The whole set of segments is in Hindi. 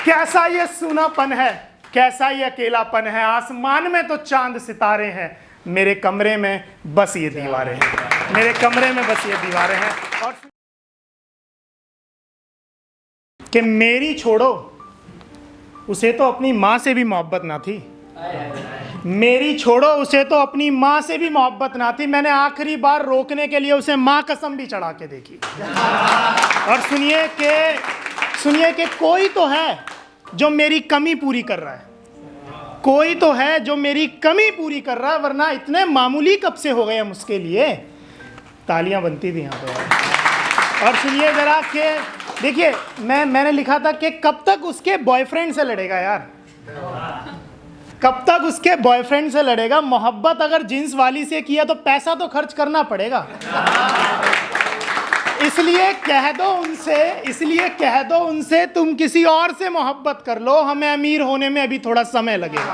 कैसा ये सूनापन है, कैसा ये अकेलापन है। आसमान में तो चांद सितारे हैं, मेरे कमरे में बस ये दीवारें हैं, मेरे कमरे में बस ये दीवारें हैं। और कि मेरी छोड़ो, उसे तो अपनी माँ से भी मोहब्बत ना थी। मेरी छोड़ो, उसे तो अपनी माँ से भी मोहब्बत ना थी। मैंने आखिरी बार रोकने के लिए उसे माँ कसम भी चढ़ा के देखी। और सुनिए कि कोई तो है जो मेरी कमी पूरी कर रहा है, कोई तो है जो मेरी कमी पूरी कर रहा है, वरना इतने मामूली कब से हो गए हम उसके लिए। तालियां बनती थी यहाँ पे। और सुनिए जरा कि देखिए, मैंने लिखा था कि कब तक उसके बॉयफ्रेंड से लड़ेगा यार, कब तक उसके बॉयफ्रेंड से लड़ेगा। मोहब्बत अगर जींस वाली से किया तो पैसा तो खर्च करना पड़ेगा। इसलिए कह दो उनसे तुम किसी और से मोहब्बत कर लो, हमें अमीर होने में अभी थोड़ा समय लगेगा।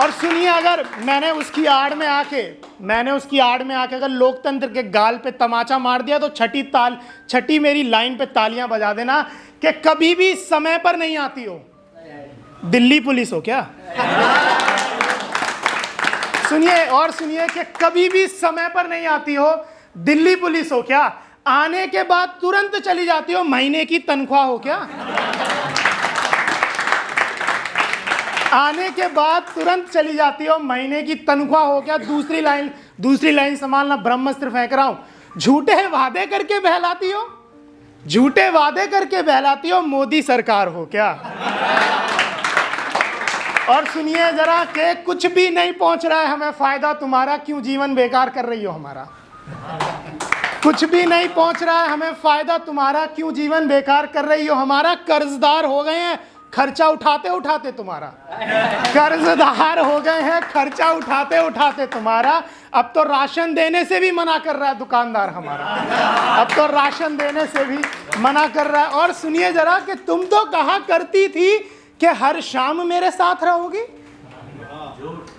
और सुनिए, अगर मैंने उसकी आड़ में आके अगर लोकतंत्र के गाल पे तमाचा मार दिया तो छठी मेरी लाइन पे तालियां बजा देना कि कभी भी समय पर नहीं आती हो। दिल्ली पुलिस हो क्या? सुनिए कि कभी भी समय पर नहीं आती हो। दिल्ली पुलिस हो क्या? आने के बाद तुरंत चली जाती हो। महीने की तनख्वाह हो क्या? आने के बाद तुरंत चली जाती हो, महीने की तनख्वाह हो क्या? दूसरी लाइन संभालना, ब्रह्मास्त्र फेंक रहा हूं। झूठे वादे करके बहलाती हो। मोदी सरकार हो क्या? और सुनिए जरा कि कुछ भी नहीं पहुंच रहा है हमें फायदा तुम्हारा, क्यों जीवन बेकार कर रही हो हमारा। कुछ भी नहीं पहुंच रहा है हमें फायदा तुम्हारा, क्यों जीवन बेकार कर रही हो हमारा। कर्जदार हो गए हैं खर्चा उठाते तुम्हारा, कर्जदार हो गए हैं खर्चा उठाते तुम्हारा। अब तो राशन देने से भी मना कर रहा है दुकानदार हमारा, अब तो राशन देने से भी मना कर रहा है। और सुनिए जरा कि तुम तो कहा करती थी कि हर शाम मेरे साथ रहोगी।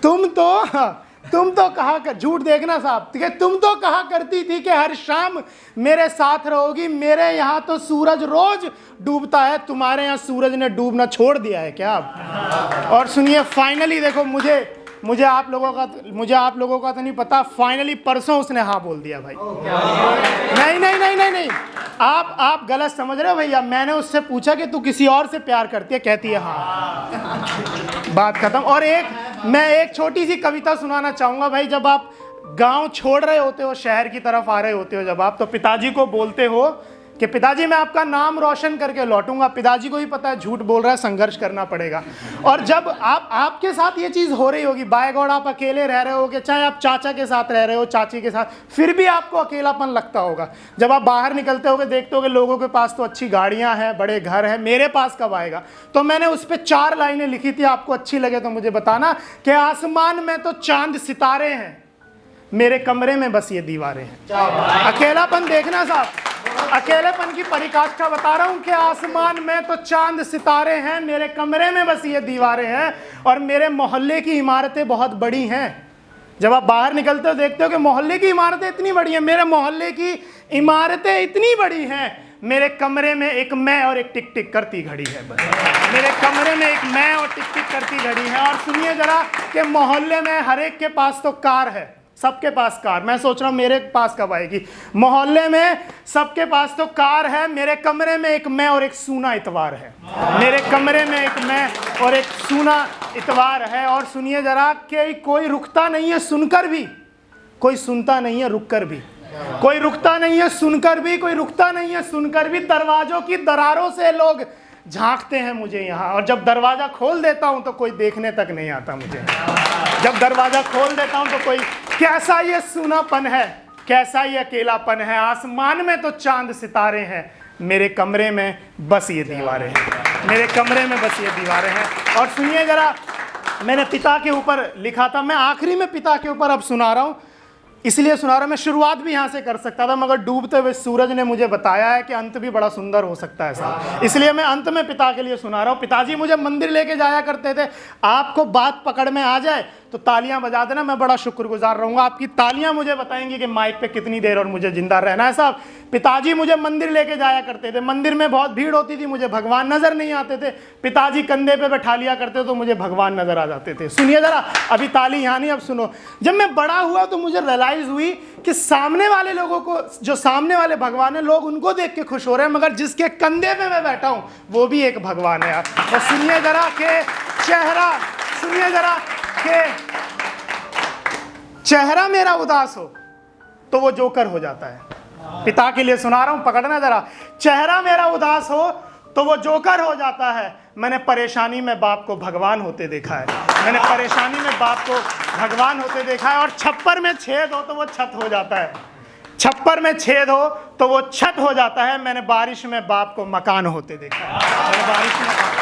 तुम तो कहा कर, झूठ देखना साहब, ठीक है, तुम तो कहा करती थी कि हर शाम मेरे साथ रहोगी। मेरे यहाँ तो सूरज रोज डूबता है, तुम्हारे यहाँ सूरज ने डूबना छोड़ दिया है क्या अब? और सुनिए फाइनली देखो, मुझे आप लोगों का तो नहीं पता, फाइनली परसों उसने हाँ बोल दिया भाई। नहीं, आप गलत समझ रहे हो भैया। मैंने उससे पूछा कि तू किसी और से प्यार करती है, कहती है हाँ, बात खत्म। और मैं एक छोटी सी कविता सुनाना चाहूंगा भाई। जब आप गांव छोड़ रहे होते हो, शहर की तरफ आ रहे होते हो, जब आप तो पिताजी को बोलते हो कि पिताजी मैं आपका नाम रोशन करके लौटूंगा। पिताजी को ही पता है झूठ बोल रहा है, संघर्ष करना पड़ेगा। और जब आपके साथ ये चीज़ हो रही होगी, बाय गॉड आप अकेले रह रहे होगे, चाहे आप चाचा के साथ रह रहे हो, चाची के साथ, फिर भी आपको अकेलापन लगता होगा। जब आप बाहर निकलते होगे, देखते होगे लोगों के पास तो अच्छी गाड़ियाँ हैं, बड़े घर हैं, मेरे पास कब आएगा? तो मैंने उस पर 4 लाइनें लिखी थी, आपको अच्छी लगे तो मुझे बताना कि आसमान में तो चांद सितारे हैं, मेरे कमरे में बस ये दीवारें हैं। अकेलापन देखना साहब, अकेलेपन की परिकाष्ठा बता रहा हूं कि आसमान में तो चांद सितारे हैं, मेरे कमरे में बस ये दीवारें हैं। और मेरे मोहल्ले की इमारतें बहुत बड़ी हैं। जब आप बाहर निकलते हो देखते हो कि मोहल्ले की इमारतें इतनी बड़ी हैं। मेरे मोहल्ले की इमारतें इतनी बड़ी हैं, मेरे कमरे में एक मैं और एक टिक टिक करती घड़ी है बस। मेरे कमरे में एक मैं और टिक टिक करती घड़ी है। और सुनिए जरा कि मोहल्ले में हर एक के पास तो कार है, सबके पास कार। मैं सोच रहा हूँ मेरे पास कब आएगी। मोहल्ले में सबके पास तो कार है, मेरे कमरे में एक मैं और एक सूना इतवार है। मेरे कमरे में एक मैं और एक सूना इतवार है। और सुनिए जरा कि कोई रुकता नहीं है सुनकर भी, कोई सुनता नहीं है रुककर भी, कोई रुकता नहीं है सुनकर भी, कोई रुकता नहीं है सुनकर भी। दरवाजों की दरारों से लोग झांकते हैं मुझे यहाँ, और जब दरवाजा खोल देता हूँ तो कोई देखने तक नहीं आता मुझे। जब दरवाजा खोल देता हूँ तो कोई, कैसा ये सूनापन है, कैसा ये अकेलापन है। आसमान में तो चांद सितारे हैं, मेरे कमरे में बस ये दीवारें हैं, मेरे कमरे में बस ये दीवारें हैं। और सुनिए जरा, मैंने पिता के ऊपर लिखा था, मैं आखिरी में पिता के ऊपर अब सुना रहा हूँ, इसलिए सुना रहा हूं। मैं शुरुआत भी यहाँ से कर सकता था, मगर डूबते हुए सूरज ने मुझे बताया है कि अंत भी बड़ा सुंदर हो सकता है साहब, इसलिए मैं अंत में पिता के लिए सुना रहा हूँ। पिताजी मुझे मंदिर लेके जाया करते थे, आपको बात पकड़ में आ जाए तो तालियां बजा देना, मैं बड़ा शुक्रगुजार रहूंगा। आपकी तालियां मुझे बताएंगी कि माइक पे कितनी देर और मुझे जिंदा रहना है साहब। पिताजी मुझे मंदिर लेके जाया करते थे, मंदिर में बहुत भीड़ होती थी, मुझे भगवान नजर नहीं आते थे। पिताजी कंधे पे बैठा लिया करते तो मुझे भगवान नजर आ जाते थे। सुनिए जरा, अभी ताली यहाँ नहीं, अब सुनो। जब मैं बड़ा हुआ तो मुझे रियलाइज हुई कि सामने वाले लोगों को, जो सामने वाले भगवान है, लोग उनको देख के खुश हो रहे हैं, मगर जिसके कंधे पे मैं बैठा हूं वो भी एक भगवान है यार। तो सुनिए जरा के चेहरा, सुनिए जरा के चेहरा मेरा उदास हो तो वो जोकर हो जाता है। पिता के लिए सुना रहा हूं, पकड़ना जरा। चेहरा मेरा उदास हो तो वो जोकर हो जाता है। मैंने परेशानी में बाप को भगवान होते देखा है, मैंने परेशानी में बाप को भगवान होते देखा है। और छप्पर में छेद हो तो वो छत हो जाता है, छप्पर में छेद हो तो वो छत हो जाता है। मैंने बारिश में बाप को मकान होते देखा है, मैंने बारिश में